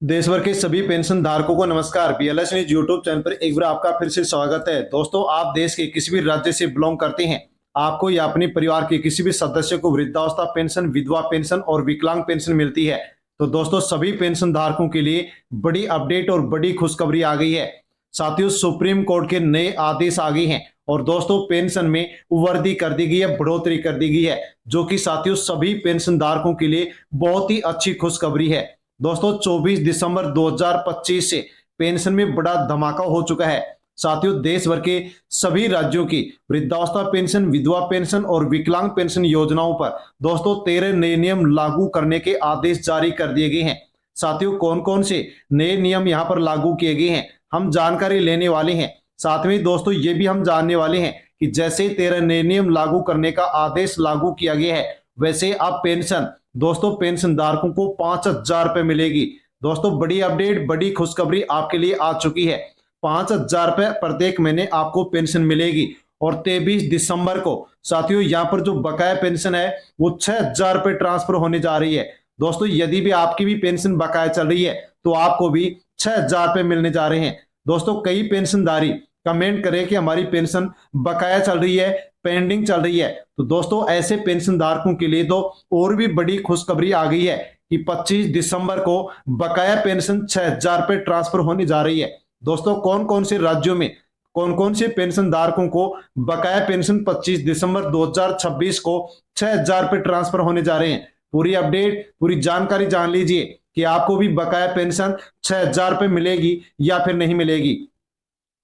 देश भर के सभी पेंशन धारकों को नमस्कार। बीएलएस न्यूज यूट्यूब चैनल पर एक बार आपका फिर से स्वागत है। दोस्तों, आप देश के किसी भी राज्य से बिलोंग करते हैं, आपको या अपने परिवार के किसी भी सदस्य को वृद्धावस्था पेंशन, विधवा पेंशन और विकलांग पेंशन मिलती है, तो दोस्तों सभी पेंशन धारकों के लिए बड़ी अपडेट और बड़ी खुशखबरी आ गई है। साथियों, सुप्रीम कोर्ट के नए आदेश आ गए हैं और दोस्तों पेंशन में वृद्धि कर दी गई है, बढ़ोतरी कर दी गई है, जो कि साथियों सभी पेंशन धारकों के लिए बहुत ही अच्छी खुशखबरी है। दोस्तों 24 दिसंबर 2025 से पेंशन में बड़ा धमाका हो चुका है। साथियों, देश भर के सभी राज्यों की वृद्धावस्था पेंशन, विधवा पेंशन और विकलांग पेंशन योजनाओं पर दोस्तों 13 नए नियम लागू करने के आदेश जारी कर दिए गए हैं। साथियों, कौन कौन से नए नियम यहां पर लागू किए गए हैं, हम जानकारी लेने वाले हैं। साथ में दोस्तों ये भी हम जानने वाले हैं कि जैसे 13 नए नियम लागू करने का आदेश लागू किया गया है, वैसे अब पेंशन दोस्तों पेंशन धारकों को 5,000 रुपए मिलेगी। दोस्तों बड़ी अपडेट, बड़ी खुशखबरी आपके लिए आ चुकी है। 5,000 रुपए प्रत्येक महीने आपको पेंशन मिलेगी और 23 दिसंबर को साथियों यहाँ पर जो बकाया पेंशन है वो 6,000 रुपए ट्रांसफर होने जा रही है। दोस्तों यदि भी आपकी भी पेंशन बकाया चल रही है तो आपको भी 6,000 रुपए मिलने जा रहे हैं। दोस्तों कई पेंशनधारी कमेंट करें कि हमारी पेंशन बकाया चल रही है, पेंडिंग चल रही है, तो दोस्तों ऐसे पेंशन धारकों के लिए तो और भी बड़ी खुशखबरी आ गई है कि 25 दिसंबर को बकाया पेंशन 6,000 रुपए ट्रांसफर होने जा रही है। दोस्तों कौन कौन से राज्यों में कौन कौन से पेंशन धारकों को बकाया पेंशन 25 दिसंबर 2026 को 6,000 रुपए ट्रांसफर होने जा रहे हैं, पूरी अपडेट, पूरी जानकारी जान लीजिए कि आपको भी बकाया पेंशन 6,000 रुपए मिलेगी या फिर नहीं मिलेगी।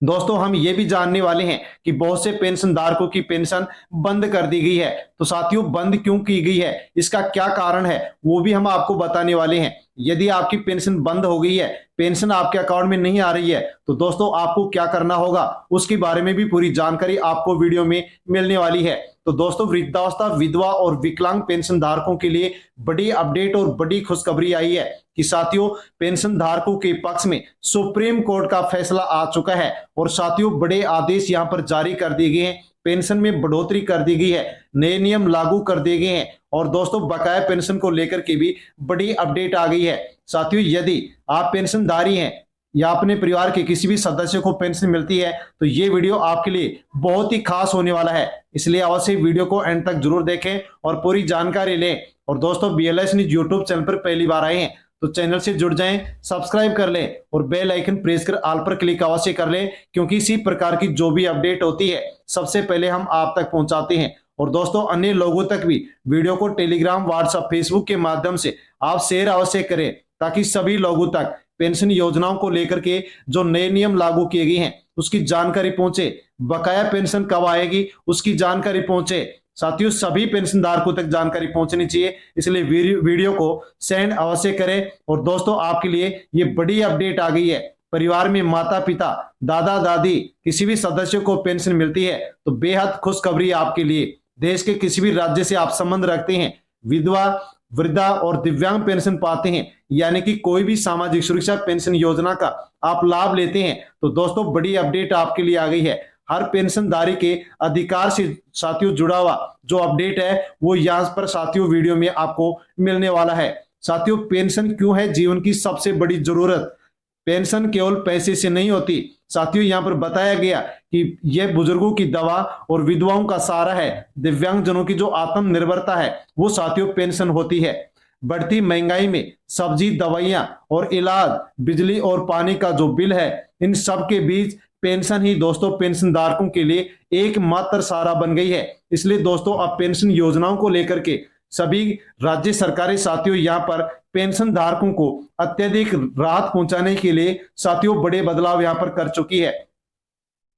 दोस्तों हम ये भी जानने वाले हैं कि बहुत से पेंशन धारकों की पेंशन बंद कर दी गई है, तो साथियों बंद क्यों की गई है, इसका क्या कारण है, वो भी हम आपको बताने वाले हैं। यदि आपकी पेंशन बंद हो गई है, पेंशन आपके अकाउंट में नहीं आ रही है, तो दोस्तों आपको क्या करना होगा उसके बारे में भी पूरी जानकारी आपको वीडियो में मिलने वाली है। तो दोस्तों वृद्धावस्था, विधवा और विकलांग पेंशन धारकों के लिए बड़ी अपडेट और बड़ी खुशखबरी आई है कि साथियों पेंशन धारकों के पक्ष में सुप्रीम कोर्ट का फैसला आ चुका है और साथियों बड़े आदेश यहां पर जारी कर दिए गए हैं। पेंशन में बढ़ोतरी कर दी गई है, नए नियम लागू कर दिए गए हैं और दोस्तों बकाया पेंशन को लेकर के भी बड़ी अपडेट आ गई है। साथियों यदि आप पेंशनधारी हैं या अपने परिवार के किसी भी सदस्य को पेंशन मिलती है तो ये वीडियो आपके लिए बहुत ही खास होने वाला है, इसलिए अवश्य वीडियो को एंड तक जरूर देखें और पूरी जानकारी लें। और दोस्तों बीएलएस न्यूज यूट्यूब चैनल पर पहली बार आए हैं तो चैनल से जुड़ जाएं, सब्सक्राइब कर लें और बेल आइकन प्रेस कर ऑल पर क्लिक अवश्य कर लें, क्योंकि इसी प्रकार की जो भी अपडेट होती है सबसे पहले हम आप तक पहुंचाते हैं। और दोस्तों अन्य लोगों तक भी वीडियो को टेलीग्राम, व्हाट्सएप, फेसबुक के माध्यम से आप शेयर अवश्य करें, ताकि सभी लोगों तक पेंशन योजनाओं को लेकर के जो नए नियम लागू किए गए हैं उसकी जानकारी पहुंचे, बकाया पेंशन कब आएगी उसकी जानकारी पहुंचे। साथियों सभी पेंशन धारकों तक जानकारी पहुंचनी चाहिए, इसलिए वीडियो को सेंड अवश्य करें। और दोस्तों आपके लिए ये बड़ी अपडेट आ गई है, परिवार में माता पिता, दादा दादी किसी भी सदस्य को पेंशन मिलती है तो बेहद खुशखबरी आपके लिए। देश के किसी भी राज्य से आप संबंध रखते हैं, विधवा, वृद्धा और दिव्यांग पेंशन पाते हैं, यानी कि कोई भी सामाजिक सुरक्षा पेंशन योजना का आप लाभ लेते हैं, तो दोस्तों बड़ी अपडेट आपके लिए आ गई है। हर पेंशनधारी के अधिकार से साथियों जुड़ा हुआ जो अपडेट है वो यहाँ पर साथियों वीडियो में आपको मिलने वाला है। साथियों पेंशन क्यों है जीवन की सबसे बड़ी जरूरत, पेंशन केवल पैसे से नहीं होती। साथियों यहाँ पर बताया गया कि यह बुजुर्गों की दवा और विधवाओं का सहारा है, दिव्यांगजनों की जो आत्मनिर्भरता है वो साथियों पेंशन होती है। बढ़ती महंगाई में सब्जी, दवाइयां और इलाज, बिजली और पानी का जो बिल है, इन सब के बीच पेंशन ही दोस्तों पेंशन धारकों के लिए एकमात्र सहारा बन गई है। इसलिए दोस्तों अब पेंशन योजनाओं को लेकर के सभी राज्य सरकारें साथियों यहाँ पर पेंशन धारकों को अत्यधिक राहत पहुंचाने के लिए साथियों बड़े बदलाव यहाँ पर कर चुकी है,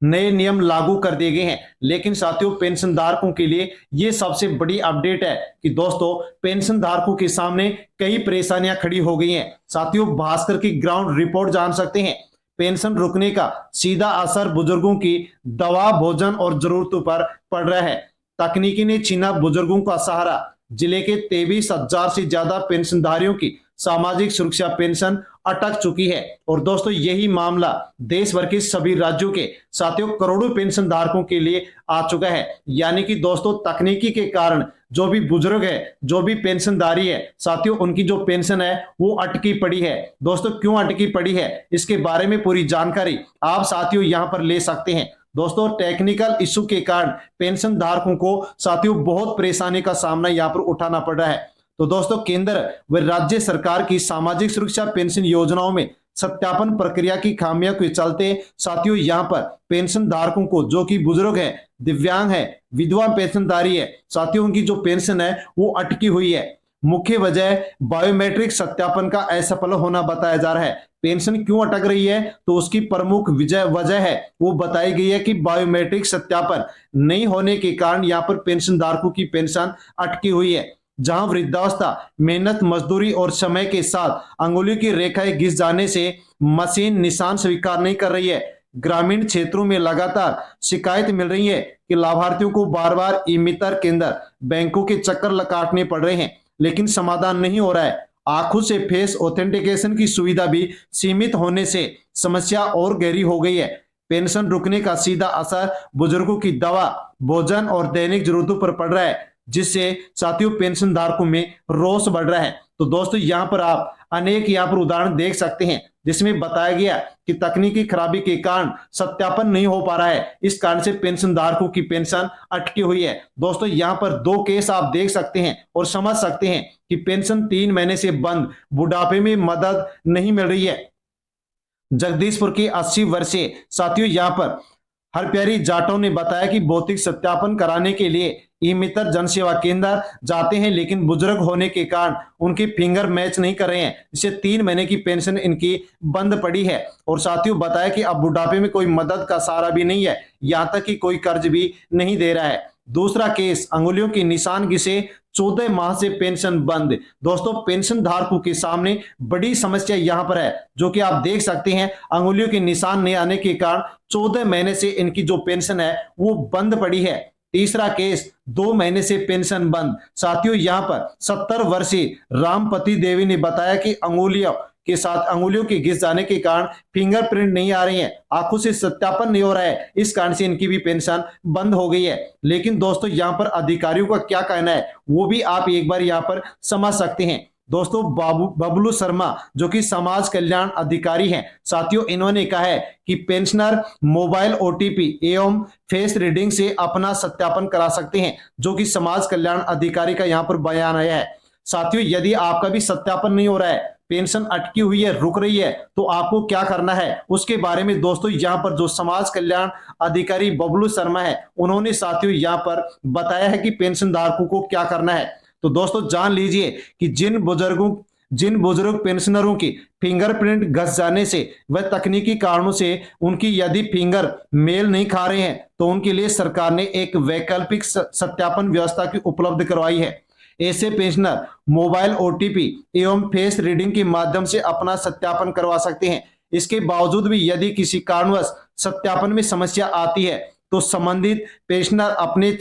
नए नियम लागू कर दिए गए हैं। लेकिन साथियों पेंशन धारकों के लिए यह सबसे बड़ी अपडेट है कि दोस्तों पेंशन धारकों के सामने कई परेशानियां खड़ी हो गई हैं। साथियों भास्कर की ग्राउंड रिपोर्ट जान सकते हैं, पेंशन रुकने का सीधा असर बुजुर्गों की दवा, भोजन और जरूरतों पर पड़ रहा है। तकनीकी ने छीना बुजुर्गों का सहारा, जिले के 23,000 से ज्यादा पेंशनधारियों की सामाजिक सुरक्षा पेंशन अटक चुकी है। और दोस्तों यही मामला देश भर के सभी राज्यों के साथियों करोड़ों पेंशन धारकों के लिए आ चुका है। यानी कि दोस्तों तकनीकी के कारण जो भी बुजुर्ग है, जो भी पेंशनधारी है साथियों, उनकी जो पेंशन है वो अटकी पड़ी है। दोस्तों क्यों अटकी पड़ी है, इसके बारे में पूरी जानकारी आप साथियों यहां पर ले सकते हैं। दोस्तों टेक्निकल इश्यू के कारण पेंशन धारकों को साथियों बहुत परेशानी का सामना यहां पर उठाना पड़ रहा है। तो दोस्तों केंद्र व राज्य सरकार की सामाजिक सुरक्षा पेंशन योजनाओं में सत्यापन प्रक्रिया की खामियों के चलते साथियों यहां पर पेंशन धारकों को, जो कि बुजुर्ग है, दिव्यांग है, विधवा पेंशनधारी है साथियों, उनकी जो पेंशन है वो अटकी हुई है। मुख्य वजह बायोमेट्रिक सत्यापन का असफल होना बताया जा रहा है। पेंशन क्यों अटक रही है, तो उसकी प्रमुख वजह है वो बताई गई है कि बायोमेट्रिक सत्यापन नहीं होने के कारण यहाँ पर पेंशन धारकों की पेंशन अटकी हुई है। जहां वृद्धावस्था, मेहनत मजदूरी और समय के साथ अंगुलियों की रेखाएं घिस जाने से मशीन निशान स्वीकार नहीं कर रही है। ग्रामीण क्षेत्रों में लगातार शिकायत मिल रही है कि लाभार्थियों को बार बार ई मित्र केंद्र, बैंकों के चक्कर काटने पड़ रहे हैं, लेकिन समाधान नहीं हो रहा है। आंखों से फेस ऑथेंटिकेशन की सुविधा भी सीमित होने से समस्या और गहरी हो गई है। पेंशन रुकने का सीधा असर बुजुर्गों की दवा, भोजन और दैनिक जरूरतों पर पड़ रहा है, जिससे साथियों पेंशन धारकों में रोष बढ़ रहा है। तो दोस्तों यहाँ पर आप अनेक यहाँ पर उदाहरण देख सकते हैं जिसमें बताया गया कि तकनीकी खराबी के कारण सत्यापन नहीं हो पा रहा है, इस कारण से पेंशन धारकों की पेंशन अटकी हुई है। दोस्तों यहाँ पर दो केस आप देख सकते हैं और समझ सकते हैं कि पेंशन 3 महीने से बंद, बुढ़ापे में मदद नहीं मिल रही है। जगदीशपुर की 80 वर्षीय साथियों यहाँ पर हरप्यारी जाटव ने बताया कि भौतिक सत्यापन कराने के लिए ई मित्र जन सेवा केंद्र जाते हैं, लेकिन बुजुर्ग होने के कारण उनकी फिंगर मैच नहीं कर रहे हैं, इससे 3 महीने की पेंशन इनकी बंद पड़ी है। और साथियों बताया कि अब बुढ़ापे में कोई मदद का सहारा भी नहीं है, यहाँ तक कि कोई कर्ज भी नहीं दे रहा है। दूसरा केस, अंगुलियों के निशान घिसे, 14 माह से पेंशन बंद। दोस्तों पेंशन धारकों के सामने बड़ी समस्या यहाँ पर है, जो कि आप देख सकते हैं अंगुलियों के निशान नहीं आने के कारण 14 महीने से इनकी जो पेंशन है वो बंद पड़ी है। तीसरा केस, 2 महीने से पेंशन बंद। साथियों यहाँ पर 70 वर्षीय रामपति देवी ने बताया कि अंगुलियों के घिस जाने के कारण फिंगरप्रिंट नहीं आ रही है, आंखों से सत्यापन नहीं हो रहा है, इस कारण से इनकी भी पेंशन बंद हो गई है। लेकिन दोस्तों यहाँ पर अधिकारियों का क्या कहना है वो भी आप एक बार यहाँ पर समझ सकते हैं। दोस्तों बबलू शर्मा जो कि समाज कल्याण अधिकारी हैं साथियों, इन्होंने कहा है कि पेंशनर मोबाइल ओटीपी एवं फेस रीडिंग से अपना सत्यापन करा सकते हैं, जो कि समाज कल्याण अधिकारी का यहाँ पर बयान आया है। साथियों यदि आपका भी सत्यापन नहीं हो रहा है, पेंशन अटकी हुई है, रुक रही है, तो आपको क्या करना है उसके बारे में दोस्तों यहाँ पर जो समाज कल्याण अधिकारी बबलू शर्मा है उन्होंने साथियों यहाँ पर बताया है कि पेंशन धारकों को क्या करना है। तो दोस्तों जान लीजिए कि जिन बुजुर्ग पेंशनरों की फिंगरप्रिंट घस जाने से व तकनीकी कारणों से उनकी यदि फिंगर मेल नहीं खा रहे हैं, तो उनके लिए सरकार ने एक वैकल्पिक सत्यापन व्यवस्था की उपलब्ध करवाई है। ऐसे पेंशनर मोबाइल ओटीपी एवं फेस रीडिंग के माध्यम से अपना सत्यापन करवा सकते हैं। इसके बावजूद भी यदि किसी कारणवश सत्यापन में समस्या आती है, तो संबंधित पेंशनर अपने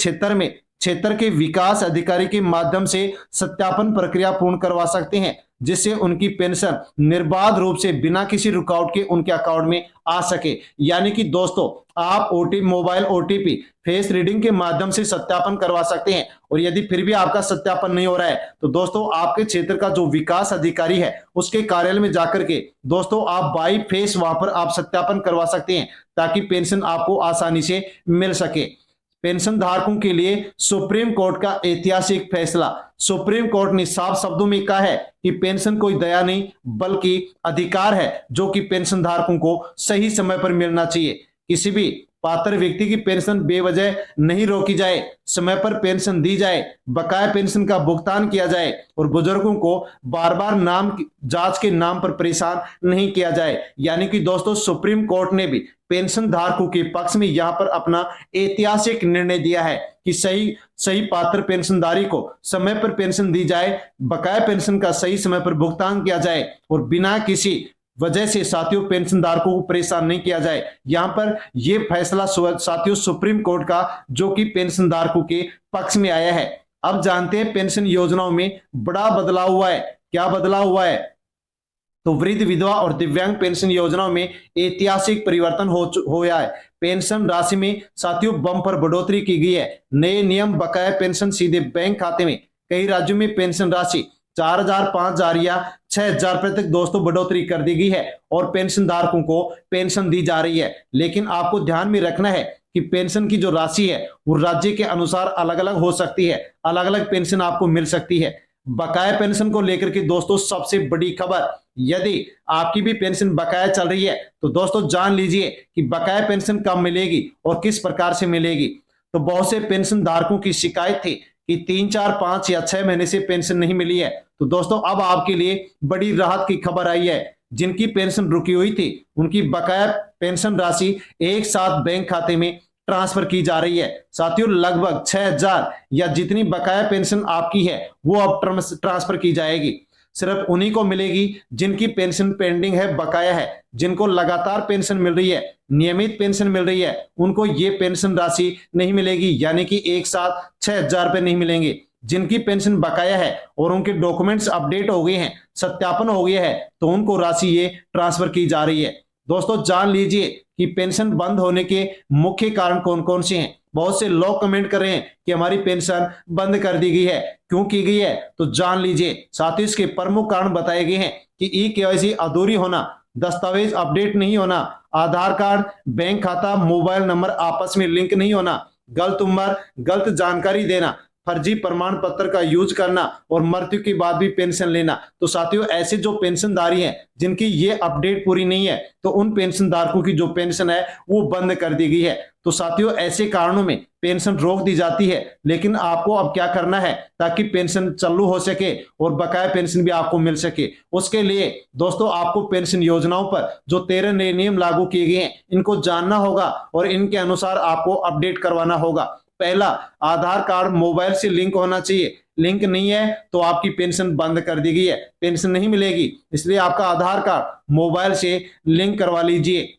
क्षेत्र के विकास अधिकारी के माध्यम से सत्यापन प्रक्रिया पूर्ण करवा सकते हैं, जिससे उनकी पेंशन निर्बाध रूप से बिना किसी रुकावट के उनके अकाउंट में आ सके। यानी कि दोस्तों आप मोबाइल ओटीपी फेस रीडिंग के माध्यम से सत्यापन करवा सकते हैं, और यदि फिर भी आपका सत्यापन नहीं हो रहा है तो दोस्तों आपके क्षेत्र का जो विकास अधिकारी है उसके कार्यालय में जाकर के दोस्तों आप बाई फेस वहां पर आप सत्यापन करवा सकते हैं, ताकि पेंशन आपको आसानी से मिल सके। पेंशन धारकों के लिए सुप्रीम कोर्ट का ऐतिहासिक फैसला। सुप्रीम कोर्ट ने साफ शब्दों में कहा है कि पेंशन कोई दया नहीं बल्कि अधिकार है, जो कि पेंशन धारकों को सही समय पर मिलना चाहिए। किसी भी पात्र व्यक्ति की पेंशन बेवजह नहीं रोकी जाए, समय पर पेंशन दी जाए, बकाया पेंशन का भुगतान किया जाए और बुजुर्गों को बार बार नाम जांच के नाम पर परेशान नहीं किया जाए। यानी कि दोस्तों सुप्रीम कोर्ट ने भी पेंशन धारकों के पक्ष में यहाँ पर अपना ऐतिहासिक निर्णय दिया है कि सही पात्र पेंशनधारी को समय पर पेंशन दी जाए, बकाया पेंशन का सही समय पर भुगतान किया जाए और बिना किसी वजह से साथियों पेंशन धारकों को परेशान नहीं किया जाए। यहाँ पर यह फैसला साथियों सुप्रीम कोर्ट का, जो कि पेंशन धारकों के पक्ष में आया है। अब जानते हैं पेंशन योजनाओं में बड़ा बदलाव हुआ है। क्या बदलाव हुआ है तो वृद्ध, विधवा और दिव्यांग पेंशन योजनाओं में ऐतिहासिक परिवर्तन हो गया है। पेंशन राशि में साथियों बम्पर बढ़ोतरी की गई है। नए नियम, बकाया पेंशन सीधे बैंक खाते में। कई राज्यों में पेंशन राशि 4,000, 5,000 या 6,000 रुपए तक दोस्तों बढ़ोतरी कर दी गई है और पेंशन धारकों को पेंशन दी जा रही है। लेकिन आपको ध्यान में रखना है कि पेंशन की जो राशि है वो राज्य के अनुसार अलग अलग हो सकती है, अलग अलग पेंशन आपको मिल सकती है। बकाया पेंशन को लेकर के दोस्तों सबसे बड़ी खबर, यदि आपकी भी पेंशन बकाया चल रही है तो दोस्तों जान लीजिए कि बकाया पेंशन कब मिलेगी और किस प्रकार से मिलेगी। तो बहुत से पेंशन धारकों की शिकायत थी कि 3, 4, 5 या 6 महीने से पेंशन नहीं मिली है। तो दोस्तों अब आपके लिए बड़ी राहत की खबर आई है। जिनकी पेंशन रुकी हुई थी उनकी बकाया पेंशन राशि एक साथ बैंक खाते में ट्रांसफर की जा रही है। साथियों लगभग 6,000 या जितनी बकाया पेंशन आपकी है वो अब ट्रांसफर की जाएगी। सिर्फ उन्हीं को मिलेगी जिनकी पेंशन पेंडिंग है, बकाया है। जिनको लगातार पेंशन मिल रही है, नियमित पेंशन मिल रही है, उनको ये पेंशन राशि नहीं मिलेगी, यानी कि एक साथ 6,000 रुपए नहीं मिलेंगे। जिनकी पेंशन बकाया है और उनके डॉक्यूमेंट्स अपडेट हो गए हैं, सत्यापन हो गया है, तो उनको राशि ये ट्रांसफर की जा रही है। दोस्तों जान लीजिए कि पेंशन बंद होने के मुख्य कारण कौन कौन से हैं। बहुत से लोग कमेंट कर रहे हैं कि हमारी पेंशन बंद कर दी गई है, क्यों की गई है, तो जान लीजिए। साथ ही इसके प्रमुख कारण बताए गए हैं कि ई-केवाईसी अधूरी होना, दस्तावेज अपडेट नहीं होना, आधार कार्ड, बैंक खाता, मोबाइल नंबर आपस में लिंक नहीं होना, गलत उम्र, गलत जानकारी देना, फर्जी प्रमाण पत्र का यूज करना और मृत्यु के बाद भी पेंशन लेना। तो साथियों ऐसे जो पेंशनधारी हैं जिनकी ये अपडेट पूरी नहीं है, तो उन पेंशनधारकों की जो पेंशन है वो बंद कर दी गई है। तो साथियों ऐसे कारणों में पेंशन रोक दी जाती है, लेकिन आपको अब क्या करना है ताकि पेंशन चालू हो सके और बकाया पेंशन भी आपको मिल सके। उसके लिए दोस्तों आपको पेंशन योजनाओं पर जो 13 नए नियम लागू किए गए हैं इनको जानना होगा और इनके अनुसार आपको अपडेट करवाना होगा। पहला, आधार कार्ड मोबाइल से लिंक होना चाहिए। लिंक नहीं है तो आपकी पेंशन बंद कर दी गई है, पेंशन नहीं मिलेगी। इसलिए आपका आधार कार्ड मोबाइल से लिंक करवा लीजिए।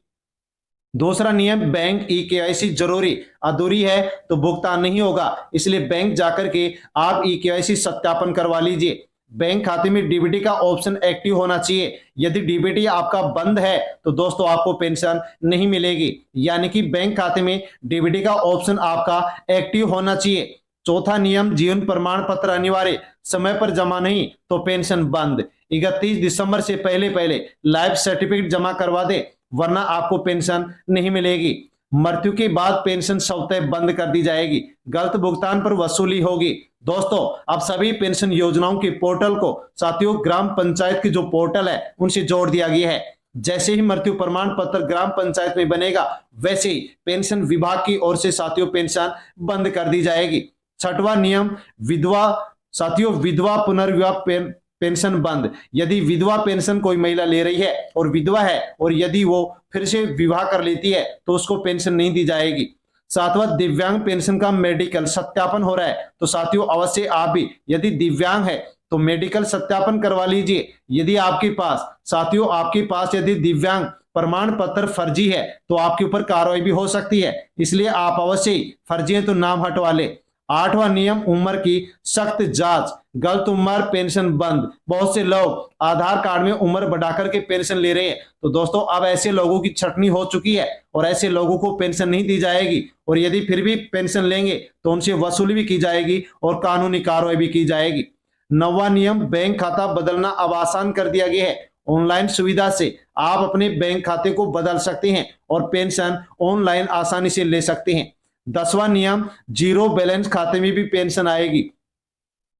दूसरा नियम, बैंक ई-केवाईसी जरूरी, अधूरी है तो भुगतान नहीं होगा, इसलिए बैंक जाकर के आप ई-केवाईसी सत्यापन करवा लीजिए। बैंक खाते में डीबीटी का ऑप्शन एक्टिव होना चाहिए। यदि डीबीटी आपका बंद है तो दोस्तों आपको पेंशन नहीं मिलेगी, यानी कि बैंक खाते में डीबीटी का ऑप्शन आपका एक्टिव होना चाहिए। चौथा नियम, जीवन प्रमाण पत्र अनिवार्य, समय पर जमा नहीं तो पेंशन बंद। 31 दिसंबर से पहले पहले लाइफ सर्टिफिकेट जमा करवा दे, वरना आपको पेंशन नहीं मिलेगी। मृत्यु के बाद पेंशन स्वतः बंद कर दी जाएगी, गलत भुगतान पर वसूली होगी। दोस्तों अब सभी पेंशन योजनाओं के पोर्टल को साथियों ग्राम पंचायत की जो पोर्टल है उनसे जोड़ दिया गया है। जैसे ही मृत्यु प्रमाण पत्र ग्राम पंचायत में बनेगा, वैसे ही पेंशन विभाग की ओर से साथियों पेंशन बंद कर दी जाएगी। छठवां नियम, विधवा, साथियों विधवा पुनर्विवाह पेंशन बंद। यदि विधवा पेंशन कोई महिला ले रही है और विधवा है और यदि वो फिर से विवाह कर लेती है तो उसको पेंशन नहीं दी जाएगी। सातवां, दिव्यांग पेंशन का मेडिकल सत्यापन हो रहा है, तो साथियों अवश्य आप भी यदि दिव्यांग है तो मेडिकल सत्यापन करवा लीजिए। यदि आपके पास साथियों आपके पास यदि दिव्यांग प्रमाण पत्र फर्जी है तो आपके ऊपर कार्रवाई भी हो सकती है, इसलिए आप अवश्य ही फर्जी है तो नाम हटवा ले। आठवां नियम, उम्र की सख्त जांच, गलत उम्र पेंशन बंद। बहुत से लोग आधार कार्ड में उम्र बढ़ा करके पेंशन ले रहे हैं, तो दोस्तों अब ऐसे लोगों की छटनी हो चुकी है और ऐसे लोगों को पेंशन नहीं दी जाएगी, और यदि फिर भी पेंशन लेंगे तो उनसे वसूली भी की जाएगी और कानूनी कार्रवाई भी की जाएगी। नौवां नियम, बैंक खाता बदलना अब आसान कर दिया गया है। ऑनलाइन सुविधा से आप अपने बैंक खाते को बदल सकते हैं और पेंशन ऑनलाइन आसानी से ले सकते हैं। 10वां नियम, जीरो बैलेंस खाते में भी पेंशन आएगी।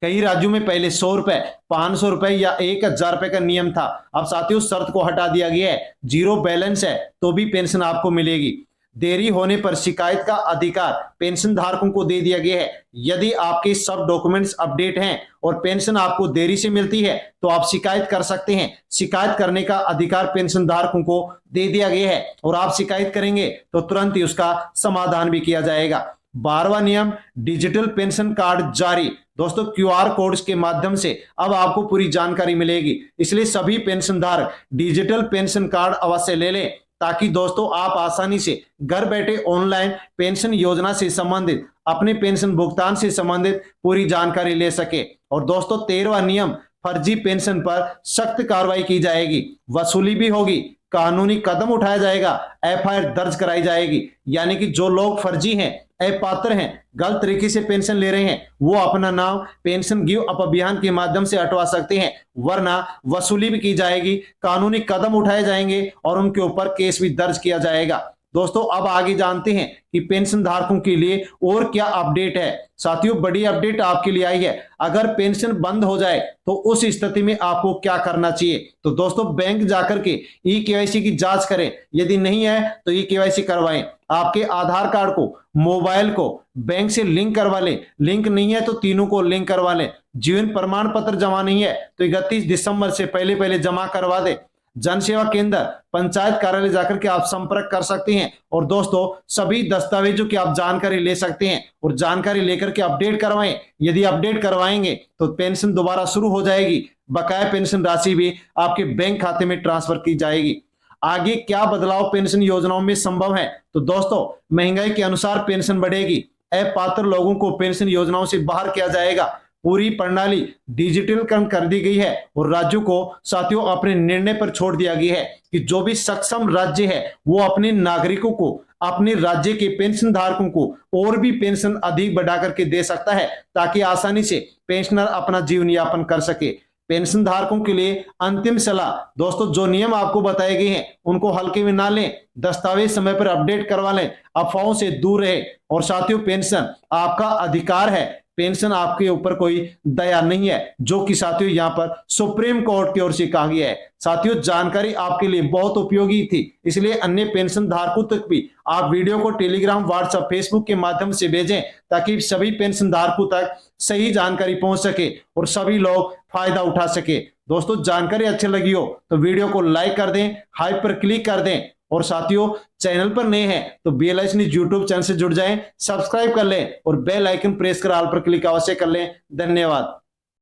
कई राज्यों में पहले 100 रुपए, 500 रुपए या 1,000 रुपए का नियम था, अब साथियों शर्त को हटा दिया गया है। जीरो बैलेंस है तो भी पेंशन आपको मिलेगी। देरी होने पर शिकायत का अधिकार पेंशन धारकों को दे दिया गया है। यदि आपके सब डॉक्यूमेंट्स अपडेट हैं और पेंशन आपको देरी से मिलती है तो आप शिकायत कर सकते हैं। शिकायत करने का अधिकार पेंशन धारकों को दे दिया गया है और आप शिकायत करेंगे तो तुरंत ही उसका समाधान भी किया जाएगा। 12वां नियम, डिजिटल पेंशन कार्ड जारी। दोस्तों क्यूआर कोड्स के माध्यम से अब आपको पूरी जानकारी मिलेगी, इसलिए सभी पेंशन धारक डिजिटल पेंशन कार्ड अवश्य ले लें, ताकि दोस्तों आप आसानी से घर बैठे ऑनलाइन पेंशन योजना से संबंधित, अपने पेंशन भुगतान से संबंधित पूरी जानकारी ले सके। और दोस्तों 13वां नियम, फर्जी पेंशन पर सख्त कार्रवाई की जाएगी, वसूली भी होगी, कानूनी कदम उठाया जाएगा, एफआईआर दर्ज कराई जाएगी। यानी कि जो लोग फर्जी हैं, अपात्र हैं, गलत तरीके से पेंशन ले रहे हैं, वो अपना नाम पेंशन गिव अप अभियान के माध्यम से हटवा सकते हैं, वरना वसूली भी की जाएगी, कानूनी कदम उठाए जाएंगे और उनके ऊपर केस भी दर्ज किया जाएगा। दोस्तों अब आगे जानते हैं कि पेंशन धारकों के लिए और क्या अपडेट है। साथियों बड़ी अपडेट आपके लिए आई है। अगर पेंशन बंद हो जाए तो उस स्थिति में आपको क्या करना चाहिए। तो दोस्तों बैंक जाकर के ई केवाईसी की जांच करें, यदि नहीं है तो ई केवाईसी करवाएं। आपके आधार कार्ड को, मोबाइल को बैंक से लिंक करवा लें, लिंक नहीं है तो तीनों को लिंक करवा लें। जीवन प्रमाण पत्र जमा नहीं है तो 31 दिसंबर से पहले जमा करवा दें। जन सेवा केंद्र, पंचायत कार्यालय जाकर के आप संपर्क कर सकते हैं और दोस्तों सभी दस्तावेजों की आप जानकारी ले सकते हैं और जानकारी लेकर के अपडेट करवाएं। यदि अपडेट करवाएंगे तो पेंशन दोबारा शुरू हो जाएगी, बकाया पेंशन राशि भी आपके बैंक खाते में ट्रांसफर की जाएगी। आगे क्या बदलाव पेंशन योजनाओं में संभव है। तो दोस्तों महंगाई के अनुसार पेंशन बढ़ेगी, अपात्र लोगों को पेंशन योजनाओं से बाहर किया जाएगा, पूरी प्रणाली डिजिटलीकरण कर दी गई है और राज्यों को साथियों अपने निर्णय पर छोड़ दिया गया है कि जो भी सक्षम राज्य है वो अपने नागरिकों को, अपने राज्य के पेंशन धारकों को और भी पेंशन अधिक बढ़ा करके दे सकता है, ताकि आसानी से पेंशनर अपना जीवन यापन कर सके। पेंशन धारकों के लिए अंतिम सलाह, दोस्तों जो नियम आपको बताए गए हैं उनको हल्के में ना लें, दस्तावेज समय पर अपडेट करवा लें, अफवाहों से दूर रहे और साथियों पेंशन आपका अधिकार है, पेंशन आपके ऊपर कोई दया नहीं है, जो कि साथियों यहाँ पर सुप्रीम कोर्ट की ओर से कहा गया है। साथियों जानकारी आपके लिए बहुत उपयोगी थी, इसलिए अन्य पेंशन धारकों तक भी आप वीडियो को टेलीग्राम, व्हाट्सएप, फेसबुक के माध्यम से भेजें, ताकि सभी पेंशन धारकों तक सही जानकारी पहुंच सके और सभी लोग फायदा उठा सके। दोस्तों जानकारी अच्छी लगी हो तो वीडियो को लाइक कर दें, हाइप पर क्लिक कर दें और साथियों चैनल पर नए हैं तो BLS न्यूज़ यूट्यूब चैनल से जुड़ जाएं, सब्सक्राइब कर लें और बेल आइकन प्रेस कर ऑल पर क्लिक अवश्य कर लें। धन्यवाद।